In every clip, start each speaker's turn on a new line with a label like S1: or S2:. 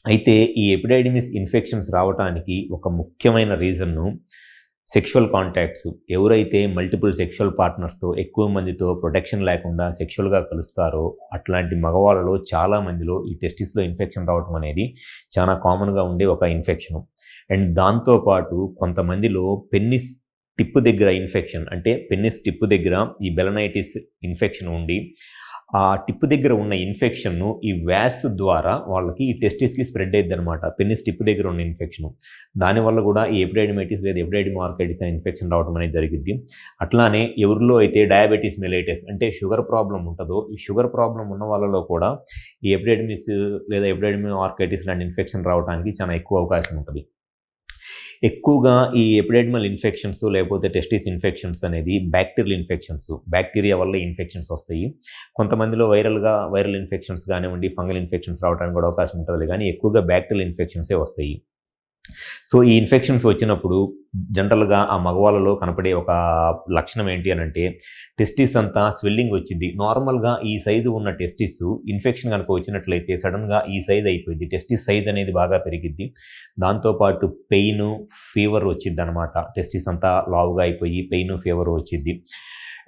S1: అయితే ఈ epididymis infections రావటానికి ఒక ముఖ్యమైన రీజన్ను సెక్షువల్ కాంటాక్ట్స్. ఎవరైతే మల్టిపుల్ సెక్షువల్ పార్ట్నర్స్‌తో ఎక్కువ మందితో ప్రొటెక్షన్ లేకుండా సెక్షువల్‌గా కలుస్తారో అట్లాంటి మగవాళ్ళలో చాలా మందిలో ఈ టెస్టిస్‌లో ఇన్ఫెక్షన్ రావటం అనేది చాలా కామన్‌గా ఉండే ఒక ఇన్ఫెక్షను. అండ్ దాంతో పాటు కొంతమందిలో పెన్నిస్ టిప్ దగ్గర ఇన్ఫెక్షన్, అంటే పెన్నిస్ టిప్ దగ్గర ఈ బెలనైటిస్ ఇన్ఫెక్షన్ ఉండి ఆ టిప్ దగ్గర ఉన్న ఇన్ఫెక్షన్‌ను ఈ వ్యాస్ ద్వారా వాళ్ళకి ఈ టెస్టిస్‌కి స్ప్రెడ్ అయిద్దనమాట. పెన్నిస్ టిప్ దగ్గర ఉన్న ఇన్ఫెక్షను. దానివల్ల కూడా ఈ ఎపిడైడిమైటిస్ లేదా ఎపిడైడిమార్కైటిస్ అనే ఇన్ఫెక్షన్ రావడం అనేది జరిగిద్ది. అట్లానే ఎవరిలో అయితే డయాబెటిస్ మెలైటిస్ అంటే షుగర్ ప్రాబ్లమ్ ఉంటదో, ఈ షుగర్ ప్రాబ్లమ్ ఉన్న వాళ్ళలో కూడా ఈ ఎపిడైడిమిస్ లేదా ఎపిడైడిమార్కైటిస్ లాంటి ఇన్ఫెక్షన్ రావడానికి చాలా ఎక్కువ అవకాశం ఉంటది. ఎక్కువగా ఈ ఎపిడెర్మల్ ఇన్ఫెక్షన్స్ లేకపోతే టెస్టిస్ ఇన్ఫెక్షన్స్ అనేది బ్యాక్టీరియల్ ఇన్ఫెక్షన్స్. బ్యాక్టీరియా వల్ల ఇన్ఫెక్షన్స్ వస్తాయి. కొంతమందిలో వైరల్ ఇన్ఫెక్షన్స్ కానివ్వండి, ఫంగల్ ఇన్ఫెక్షన్స్ రావడానికి కూడా అవకాశం ఉంటది కానీ ఎక్కువగా బ్యాక్టీరియల్ ఇన్ఫెక్షన్సే వస్తాయి. సో, ఈ ఇన్ఫెక్షన్స్ వచ్చినప్పుడు జనరల్‌గా ఆ మగవాళ్ళలో కనపడే ఒక లక్షణం ఏంటి అనంటే టెస్టిస్ అంతా స్వెల్లింగ్ వచ్చిద్ది. నార్మల్‌గా ఈ సైజు ఉన్న టెస్టిస్ ఇన్ఫెక్షన్ గనుక వచ్చినట్లయితే సడెన్‌గా ఈ సైజ్ అయిపోయిద్ది. టెస్టిస్ సైజ్ అనేది బాగా పెరిగిద్ది. దాంతో పాటు పెయిను, ఫీవర్ వచ్చిద్దనమాట. టెస్టిస్ అంతా లావుగా అయిపోయి పెయిను, ఫీవర్ వచ్చిద్ది.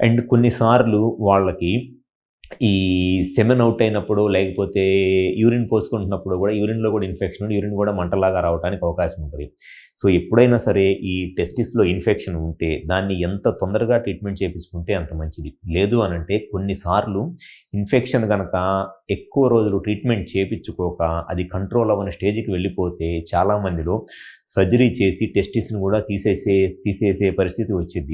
S1: అండ్ కొన్నిసార్లు వాళ్ళకి ఈ సెమెన్ ఔట్ అయినప్పుడు లేకపోతే యూరిన్ పోసుకుంటున్నప్పుడు కూడా యూరిన్‌లో కూడా ఇన్ఫెక్షన్ ఉండి యూరిన్ కూడా మంటలాగా రావడానికి అవకాశం ఉంటది. సో, ఎప్పుడైనా సరే ఈ టెస్టిస్‌లో ఇన్ఫెక్షన్ ఉంటే దాన్ని ఎంత తొందరగా ట్రీట్మెంట్ చేపించుకుంటే అంత మంచిది. లేదు అనంటే కొన్నిసార్లు ఇన్ఫెక్షన్ గనక ఎక్కువ రోజులు ట్రీట్మెంట్ చేపించుకోక అది కంట్రోల్ అవ్వని స్టేజ్‌కి వెళ్ళిపోతే చాలా మందిలో సర్జరీ చేసి టెస్టిస్‌ని కూడా తీసేసే పరిస్థితి వచ్చిద్ది.